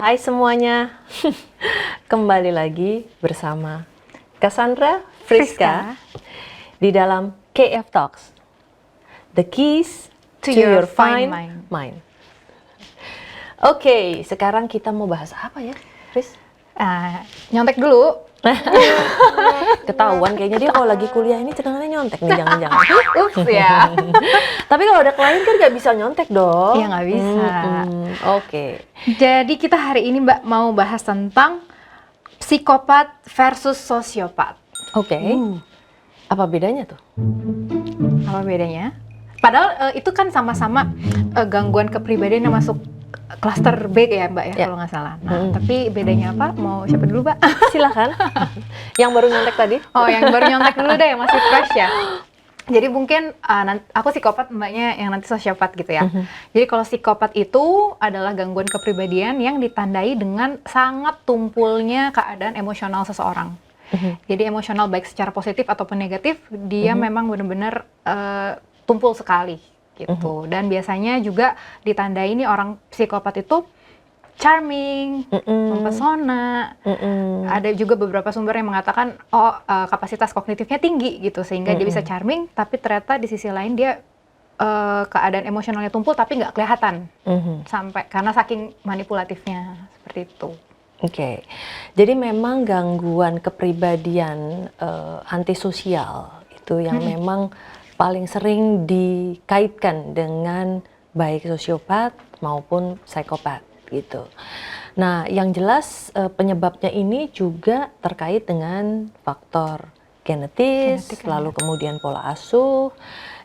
Hai semuanya, kembali lagi bersama Cassandra Friska di dalam KF Talks, The Keys to Your Fine Mind. Oke, sekarang kita mau bahas apa ya, Fris? Nyontek dulu. Ketahuan kayaknya dia kalau lagi kuliah ini cenderungnya nyontek nih, jangan-jangan. Ups ya. Tapi kalau ada klien kan nggak bisa nyontek dong. Iya, nggak bisa. Oke. Jadi kita hari ini Mbak mau bahas tentang psikopat versus sosiopat. Oke. Apa bedanya tuh? Apa bedanya? Padahal itu kan sama-sama gangguan kepribadian yang masuk klaster B ya Mbak ya, kalau nggak salah. Nah, tapi bedanya apa? Mau siapa dulu Mbak? Silakan. Yang baru nyontek tadi. Oh, yang baru nyontek dulu deh, yang masih fresh ya. Jadi mungkin aku psikopat, Mbaknya yang nanti sosiopat gitu ya. Jadi kalau psikopat itu adalah gangguan kepribadian yang ditandai dengan sangat tumpulnya keadaan emosional seseorang. Jadi emosional baik secara positif ataupun negatif, dia memang benar-benar tumpul sekali gitu. Dan biasanya juga ditandai nih orang psikopat itu charming, mempesona. Ada juga beberapa sumber yang mengatakan kapasitas kognitifnya tinggi gitu sehingga dia bisa charming, tapi ternyata di sisi lain dia keadaan emosionalnya tumpul tapi nggak kelihatan sampai karena saking manipulatifnya seperti itu. Oke, jadi memang gangguan kepribadian antisosial itu yang memang paling sering dikaitkan dengan baik sosiopat maupun psikopat gitu. Nah, yang jelas penyebabnya ini juga terkait dengan faktor genetis, lalu kemudian pola asuh,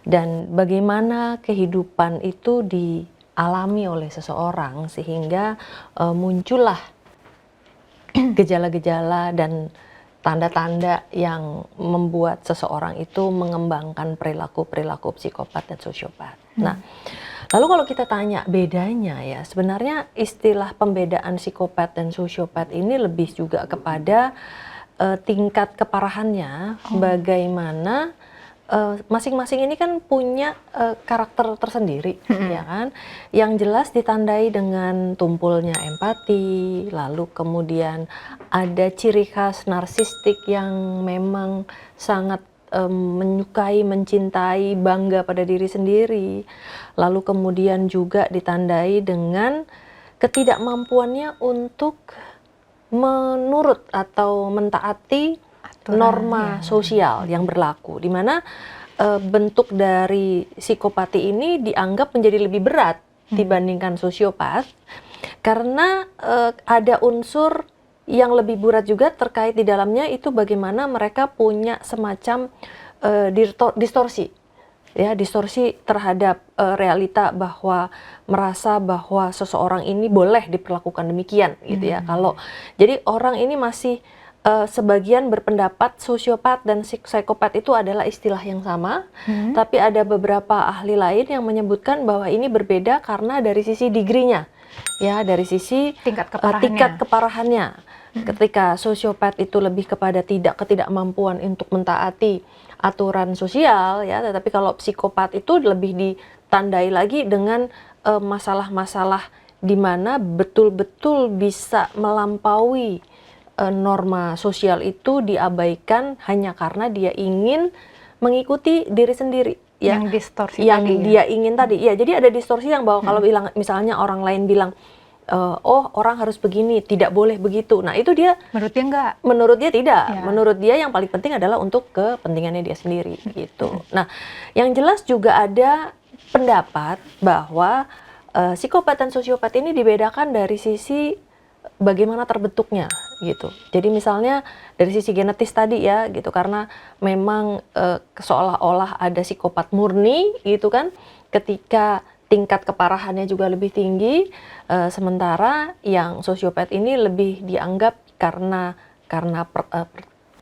dan bagaimana kehidupan itu dialami oleh seseorang sehingga muncullah gejala-gejala dan tanda-tanda yang membuat seseorang itu mengembangkan perilaku-perilaku psikopat dan sosiopat. Nah, lalu kalau kita tanya bedanya ya, sebenarnya istilah pembedaan psikopat dan sosiopat ini lebih juga kepada tingkat keparahannya, bagaimana masing-masing ini kan punya karakter tersendiri, ya kan? Yang jelas ditandai dengan tumpulnya empati, lalu kemudian ada ciri khas narsistik yang memang sangat menyukai, mencintai, bangga pada diri sendiri. Lalu kemudian juga ditandai dengan ketidakmampuannya untuk menurut atau mentaati norma sosial yang berlaku, di mana bentuk dari psikopati ini dianggap menjadi lebih berat dibandingkan sosiopat karena ada unsur yang lebih berat juga terkait di dalamnya, itu bagaimana mereka punya semacam distorsi, ya, distorsi terhadap realita, bahwa merasa bahwa seseorang ini boleh diperlakukan demikian gitu ya. Kalau jadi orang ini masih sebagian berpendapat sosiopat dan psikopat itu adalah istilah yang sama, tapi ada beberapa ahli lain yang menyebutkan bahwa ini berbeda karena dari sisi degree-nya, ya, dari sisi tingkat keparahannya. Ketika sosiopat itu lebih kepada ketidakmampuan untuk mentaati aturan sosial, ya, tetapi kalau psikopat itu lebih ditandai lagi dengan masalah-masalah di mana betul-betul bisa melampaui norma sosial itu, diabaikan hanya karena dia ingin mengikuti diri sendiri, ya, yang distorsi yang tadi, dia ingin tadi, ya. Jadi ada distorsi yang bahwa kalau bilang misalnya orang lain bilang oh orang harus begini, tidak boleh begitu, nah itu dia menurut dia enggak, menurut dia tidak, menurut dia yang paling penting adalah untuk kepentingannya dia sendiri gitu. Nah, yang jelas juga ada pendapat bahwa psikopat dan sosiopat ini dibedakan dari sisi bagaimana terbentuknya gitu. Jadi misalnya dari sisi genetis tadi, ya, gitu, karena memang seolah-olah ada psikopat murni gitu kan, ketika tingkat keparahannya juga lebih tinggi, sementara yang sosiopat ini lebih dianggap karena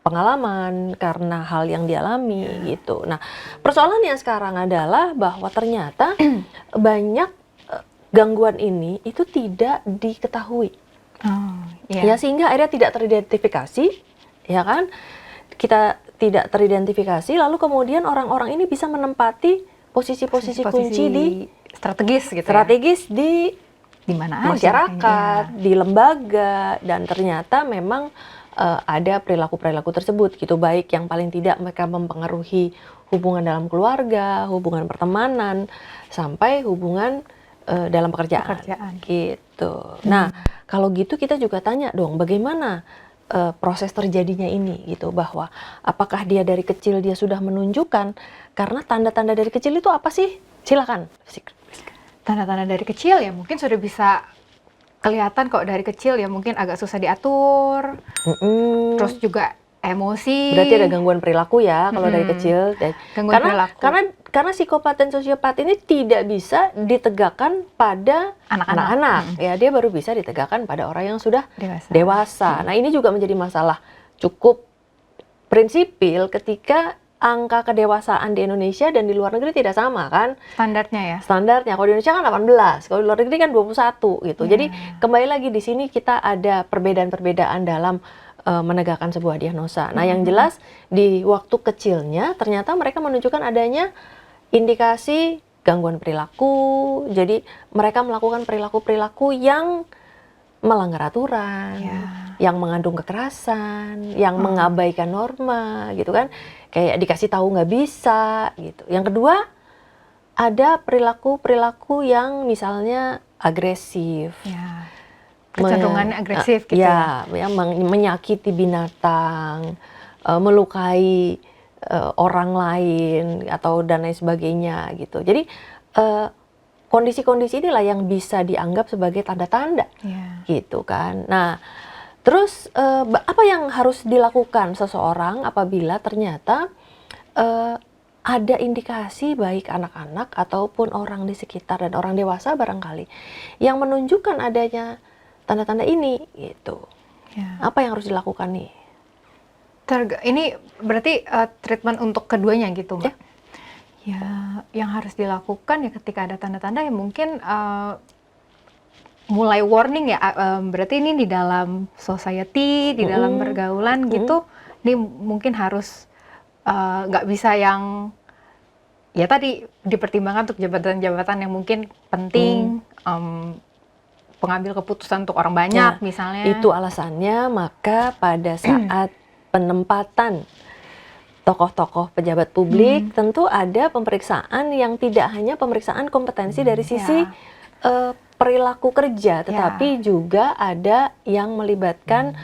pengalaman, karena hal yang dialami gitu. Nah, persoalannya sekarang adalah bahwa ternyata banyak gangguan ini itu tidak diketahui. Ya, sehingga akhirnya tidak teridentifikasi, ya kan? Kita tidak teridentifikasi, lalu kemudian orang-orang ini bisa menempati posisi-posisi kunci di strategis gitu, strategis ya? Di di mana aja masyarakat, kayaknya. di lembaga, dan ternyata memang ada perilaku-perilaku tersebut gitu, baik yang paling tidak mereka mempengaruhi hubungan dalam keluarga, hubungan pertemanan, sampai hubungan dalam pekerjaan Pekerjaan. gitu. Nah, kalau gitu kita juga tanya dong, bagaimana proses terjadinya ini gitu, bahwa apakah dia dari kecil dia sudah menunjukkan, karena tanda-tanda dari kecil itu apa sih? Silakan. Tanda-tanda dari kecil ya mungkin sudah bisa kelihatan kok dari kecil ya, mungkin agak susah diatur, terus Mm-mm. juga emosi. Berarti ada gangguan perilaku ya kalau dari Mm-mm. kecil. Gangguan Karena perilaku. karena psikopat dan sosiopat ini tidak bisa ditegakkan pada Anak-anak. anak-anak. Ya, dia baru bisa ditegakkan pada orang yang sudah Dewasa. dewasa. Nah, ini juga menjadi masalah cukup prinsipil ketika angka kedewasaan di Indonesia dan di luar negeri tidak sama kan. Standarnya ya. Standarnya kalau di Indonesia kan 18, kalau di luar negeri kan 21 gitu. Ya. Jadi kembali lagi di sini kita ada perbedaan-perbedaan dalam menegakkan sebuah diagnosa. Nah, yang jelas di waktu kecilnya ternyata mereka menunjukkan adanya indikasi gangguan perilaku. Jadi mereka melakukan perilaku-perilaku yang melanggar aturan, Ya. yang mengandung kekerasan, yang mengabaikan norma gitu kan. Kayak dikasih tahu nggak bisa gitu. Yang kedua, ada perilaku-perilaku yang misalnya agresif. Ya. Kecenderungannya agresif gitu ya. Ya, menyakiti binatang, melukai orang lain atau dan lain sebagainya gitu. Jadi kondisi-kondisi inilah yang bisa dianggap sebagai tanda-tanda Ya. gitu kan. Nah, terus apa yang harus dilakukan seseorang apabila ternyata ada indikasi baik anak-anak ataupun orang di sekitar dan orang dewasa barangkali yang menunjukkan adanya tanda-tanda ini gitu. Ya. Apa yang harus dilakukan nih? Ini berarti treatment untuk keduanya gitu, Mbak? Ya, yang harus dilakukan ya ketika ada tanda-tanda ya mungkin mulai warning ya, berarti ini di dalam society, di dalam pergaulan gitu, ini mungkin harus nggak bisa yang ya tadi dipertimbangkan untuk jabatan-jabatan yang mungkin penting, pengambil keputusan untuk orang banyak misalnya. Itu alasannya maka pada saat penempatan tokoh-tokoh pejabat publik tentu ada pemeriksaan yang tidak hanya pemeriksaan kompetensi dari sisi perilaku kerja, tetapi juga ada yang melibatkan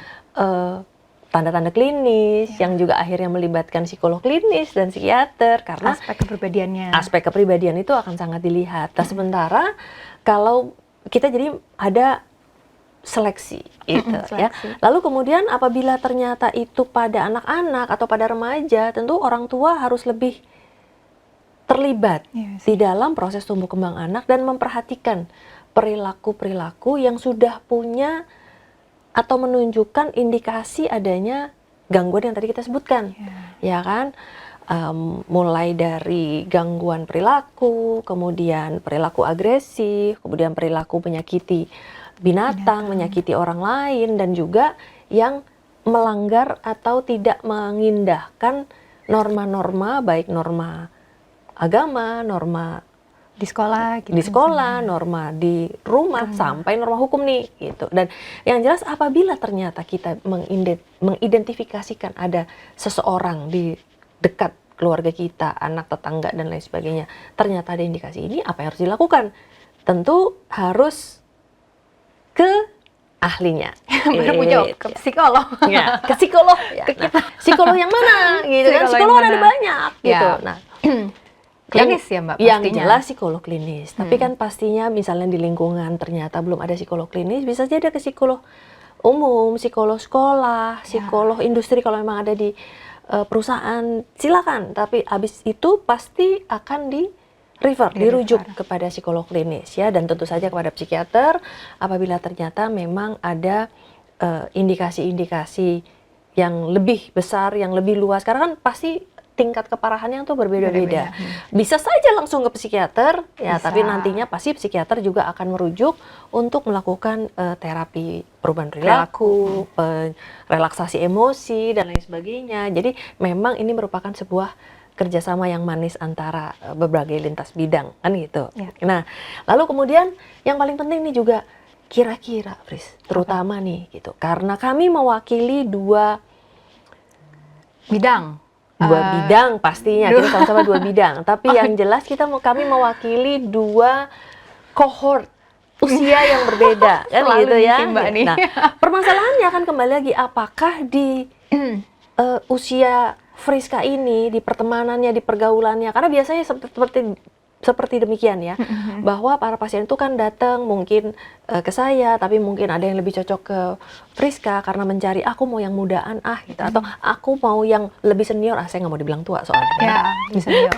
tanda-tanda klinis, yang juga akhirnya melibatkan psikolog klinis dan psikiater, karena aspek kepribadiannya. Aspek kepribadian itu akan sangat dilihat. Nah, sementara kalau kita jadi ada seleksi itu ya. Lalu kemudian apabila ternyata itu pada anak-anak atau pada remaja, tentu orang tua harus lebih terlibat di dalam proses tumbuh kembang anak dan memperhatikan perilaku-perilaku yang sudah punya atau menunjukkan indikasi adanya gangguan yang tadi kita sebutkan, ya kan? Mulai dari gangguan perilaku, kemudian perilaku agresif, kemudian perilaku menyakiti binatang, menyakiti orang lain, dan juga yang melanggar atau tidak mengindahkan norma-norma, baik norma agama, norma di sekolah gitu. Di sekolah, norma di rumah, sampai norma hukum nih gitu. Dan yang jelas apabila ternyata kita mengidentifikasikan ada seseorang di dekat keluarga kita, anak, tetangga dan lain sebagainya, ternyata ada indikasi ini, apa yang harus dilakukan? Tentu harus ke ahlinya. Bener Bu jawab, ke psikolog. Ya, ke psikolog. Ya. Nah, psikolog yang mana gitu kan? Psikolog kan ada banyak gitu. Nah, klinis ya Mbak yang pastinya. jelas psikolog klinis, tapi kan pastinya misalnya di lingkungan ternyata belum ada psikolog klinis, bisa saja ada ke psikolog umum, psikolog sekolah, psikolog industri kalau memang ada di perusahaan, silakan. Tapi habis itu pasti akan dirujuk kepada psikolog klinis ya, dan tentu saja kepada psikiater apabila ternyata memang ada indikasi-indikasi yang lebih besar, yang lebih luas. Karena kan pasti tingkat keparahannya tuh berbeda-beda. Bisa saja langsung ke psikiater, ya, tapi nantinya pasti psikiater juga akan merujuk untuk melakukan terapi perubahan perilaku, relaksasi emosi dan lain sebagainya. Jadi memang ini merupakan sebuah kerjasama yang manis antara berbagai lintas bidang kan gitu. Ya. Nah, lalu kemudian yang paling penting nih juga kira-kira, Fris, terutama nih gitu, karena kami mewakili dua Bidang. bidang pastinya, kita sama-sama dua bidang. Tapi yang jelas kami mewakili dua cohort usia yang berbeda kan Selalu gitu ya. nih, Mbak, nih. Nah, permasalahannya akan kembali lagi apakah di usia Friska ini, di pertemanannya, di pergaulannya, karena biasanya seperti demikian ya, bahwa para pasien itu kan datang mungkin ke saya, tapi mungkin ada yang lebih cocok ke Friska karena mencari aku mau yang mudaan gitu, atau aku mau yang lebih senior, saya nggak mau dibilang tua soalnya. Ya, senior.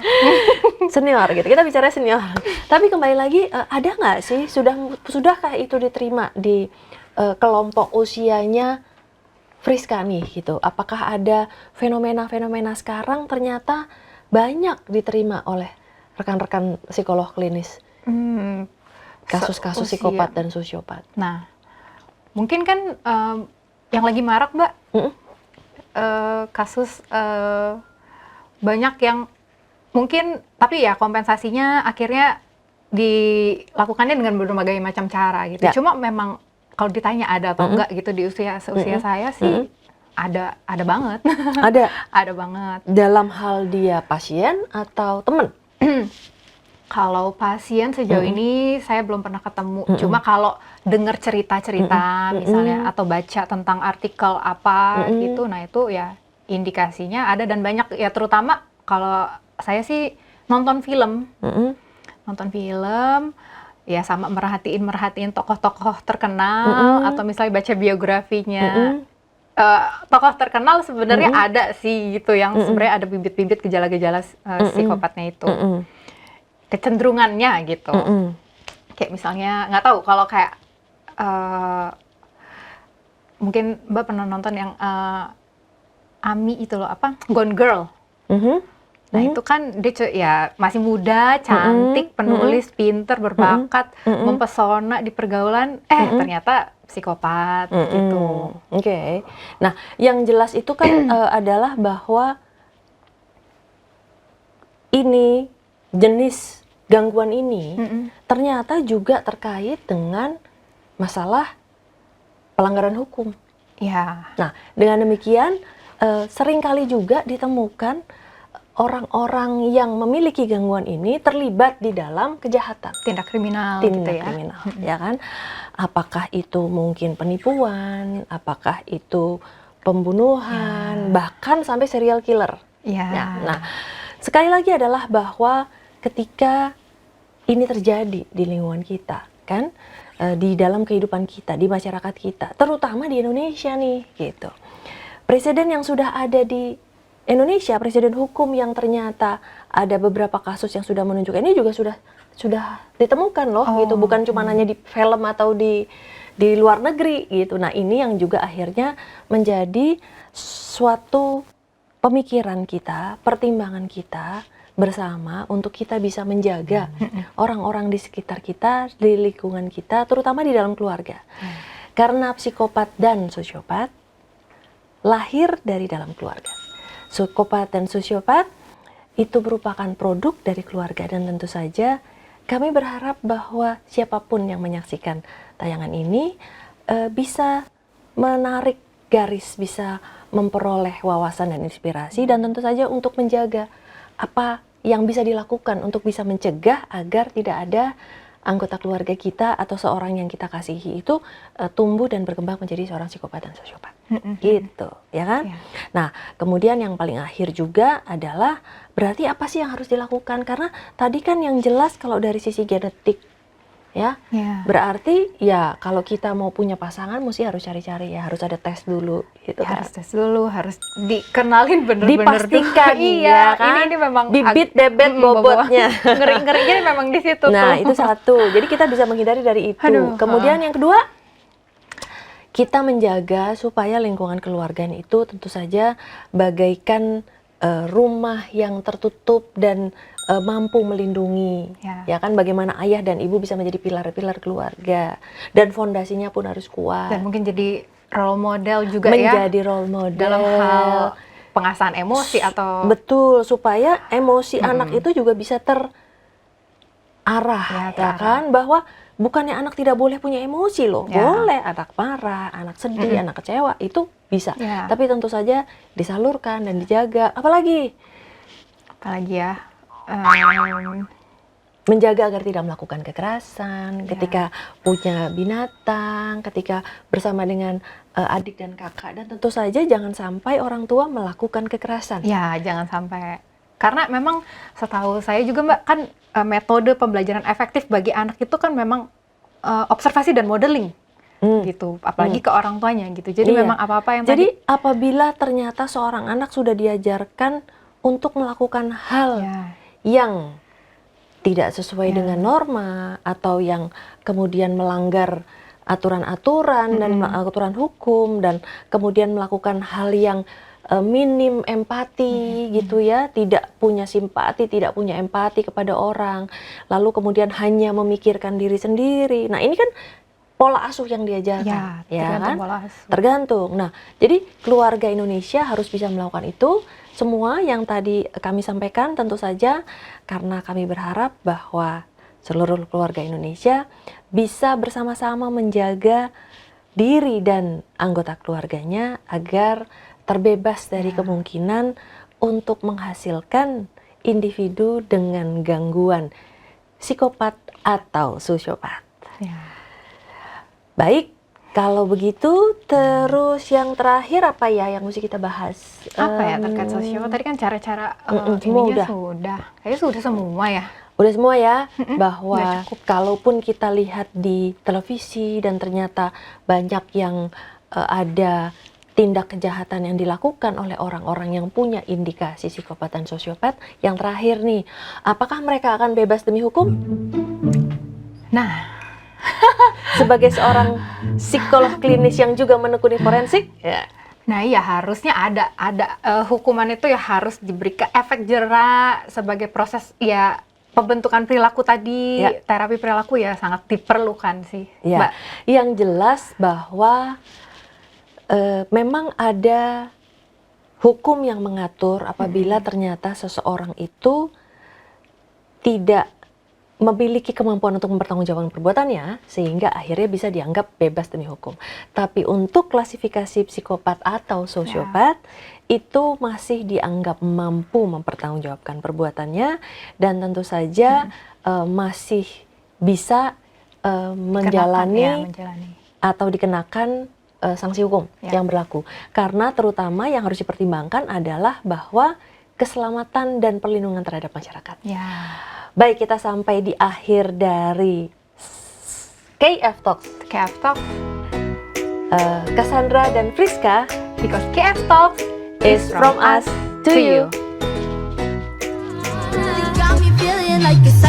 Senior gitu, kita bicara senior. Tapi kembali lagi, ada nggak sih, sudahkah itu diterima di kelompok usianya Friska nih gitu? Apakah ada fenomena-fenomena sekarang ternyata banyak diterima oleh rekan-rekan psikolog klinis? Kasus-kasus psikopat dan sosiopat. Nah, mungkin kan yang lagi marak, Mbak, kasus banyak yang mungkin, tapi ya kompensasinya akhirnya dilakukannya dengan berbagai macam cara gitu. Ya. Cuma memang kalau ditanya ada atau enggak gitu di usia saya sih ada banget. Ada banget. Dalam hal dia pasien atau teman? Kalau pasien sejauh ini saya belum pernah ketemu. Cuma kalau dengar cerita-cerita misalnya atau baca tentang artikel apa gitu, nah itu ya indikasinya ada, dan banyak ya, terutama kalau saya sih nonton film. Nonton film ya, sama merhatiin tokoh-tokoh terkenal atau misalnya baca biografinya. Tokoh terkenal sebenarnya ada sih gitu yang sebenarnya ada bibit-bibit gejala-gejala psikopatnya itu. Kecenderungannya gitu. Kayak misalnya, nggak tahu kalau kayak mungkin Mbak pernah nonton yang Ami itu loh, apa? Gone Girl. Nah itu kan dia ya masih muda, cantik, penulis, pinter, berbakat, mempesona di pergaulan, ternyata psikopat gitu. Oke. Nah, yang jelas itu kan adalah bahwa ini jenis gangguan ini ternyata juga terkait dengan masalah pelanggaran hukum. Ya. Nah, dengan demikian seringkali juga ditemukan orang-orang yang memiliki gangguan ini terlibat di dalam kejahatan, Tindak kriminal gitu ya. kriminal, ya kan? Apakah itu mungkin penipuan, apakah itu pembunuhan, bahkan sampai serial killer. Ya. Nah, sekali lagi adalah bahwa ketika ini terjadi di lingkungan kita, kan, di dalam kehidupan kita, di masyarakat kita, terutama di Indonesia nih, gitu. Presiden yang sudah ada di Indonesia, presiden hukum yang ternyata ada beberapa kasus yang sudah menunjukkan ini juga sudah ditemukan loh, gitu, bukan cuma hanya di film atau di luar negeri gitu. Nah, ini yang juga akhirnya menjadi suatu pemikiran kita, pertimbangan kita bersama untuk kita bisa menjaga orang-orang di sekitar kita, di lingkungan kita, terutama di dalam keluarga. Karena psikopat dan sosiopat lahir dari dalam keluarga. Psikopat dan sosiopat itu merupakan produk dari keluarga, dan tentu saja kami berharap bahwa siapapun yang menyaksikan tayangan ini bisa menarik garis, bisa memperoleh wawasan dan inspirasi, dan tentu saja untuk menjaga apa yang bisa dilakukan untuk bisa mencegah agar tidak ada anggota keluarga kita atau seorang yang kita kasihi itu tumbuh dan berkembang menjadi seorang psikopat dan sosiopat. Gitu, ya kan? Ya. Nah, kemudian yang paling akhir juga adalah berarti apa sih yang harus dilakukan? Karena tadi kan yang jelas kalau dari sisi genetik, ya, berarti ya kalau kita mau punya pasangan mesti harus cari-cari ya, harus ada tes dulu gitu kan. Harus tes dulu, harus dikenalin bener-bener dipastikan dulu. ya kan, ini memang bibit bebet bobotnya. Ngeri-ngerinya memang di situ Nah, tuh. itu satu. Jadi kita bisa menghindari dari itu. Aduh, Kemudian yang kedua, kita menjaga supaya lingkungan keluarga itu tentu saja bagaikan rumah yang tertutup dan mampu melindungi, ya kan, bagaimana ayah dan ibu bisa menjadi pilar-pilar keluarga dan fondasinya pun harus kuat. Dan mungkin jadi role model juga menjadi role model dalam hal pengasahan emosi atau Betul, supaya emosi Mm-mm. anak itu juga bisa terarah, Ya, ya terarah. kan? Bahwa bukannya anak tidak boleh punya emosi loh, Ya. boleh, anak marah, anak sedih, Mm-mm. anak kecewa, itu bisa. Ya. Tapi tentu saja disalurkan dan dijaga. Apalagi apalagi ya, em, menjaga agar tidak melakukan kekerasan, Ya. ketika punya binatang, ketika bersama dengan adik dan kakak, dan tentu saja jangan sampai orang tua melakukan kekerasan. ya jangan sampai, karena memang setahu saya juga Mbak kan metode pembelajaran efektif bagi anak itu kan memang observasi dan modeling Hmm. gitu, apalagi ke orang tuanya gitu. Jadi Iya. memang apa-apa yang Jadi tadi apabila ternyata seorang anak sudah diajarkan untuk melakukan hal ya, yang tidak sesuai Ya. dengan norma atau yang kemudian melanggar aturan-aturan dan aturan hukum, dan kemudian melakukan hal yang minim empati gitu ya, tidak punya simpati, tidak punya empati kepada orang, lalu kemudian hanya memikirkan diri sendiri. Nah, ini kan pola asuh yang diajarkan, ya tergantung kan? pola asuh. Tergantung. Nah, jadi keluarga Indonesia harus bisa melakukan itu. Semua yang tadi kami sampaikan tentu saja karena kami berharap bahwa seluruh keluarga Indonesia bisa bersama-sama menjaga diri dan anggota keluarganya agar terbebas dari kemungkinan untuk menghasilkan individu dengan gangguan psikopat atau sosiopat. Ya. Baik, kalau begitu terus yang terakhir apa ya yang mesti kita bahas? Apa ya terkait sosiopat? Tadi kan cara-cara semua ininya udah. sudah. Kayaknya sudah semua ya. Udah semua ya, udah bahwa cukup. kalaupun kita lihat di televisi dan ternyata banyak yang ada tindak kejahatan yang dilakukan oleh orang-orang yang punya indikasi psikopat dan sosiopat, yang terakhir nih, apakah mereka akan bebas demi hukum? Nah, Sebagai seorang psikolog klinis yang juga menekuni forensik, ya. nah iya harusnya ada hukuman itu ya harus diberikan efek jera sebagai proses ya pembentukan perilaku tadi, Ya. terapi perilaku ya sangat diperlukan sih, Ya, Mbak. yang jelas bahwa memang ada hukum yang mengatur apabila ternyata seseorang itu tidak memiliki kemampuan untuk mempertanggungjawabkan perbuatannya sehingga akhirnya bisa dianggap bebas demi hukum. Tapi untuk klasifikasi psikopat atau sosiopat itu masih dianggap mampu mempertanggungjawabkan perbuatannya dan tentu saja masih bisa menjalani atau dikenakan sanksi hukum yang berlaku. Karena terutama yang harus dipertimbangkan adalah bahwa keselamatan dan perlindungan terhadap masyarakat. Ya. Baik, kita sampai di akhir dari KF Talks. KF Talk, Cassandra dan Friska because KF Talk is from us to you. You got me feeling like it's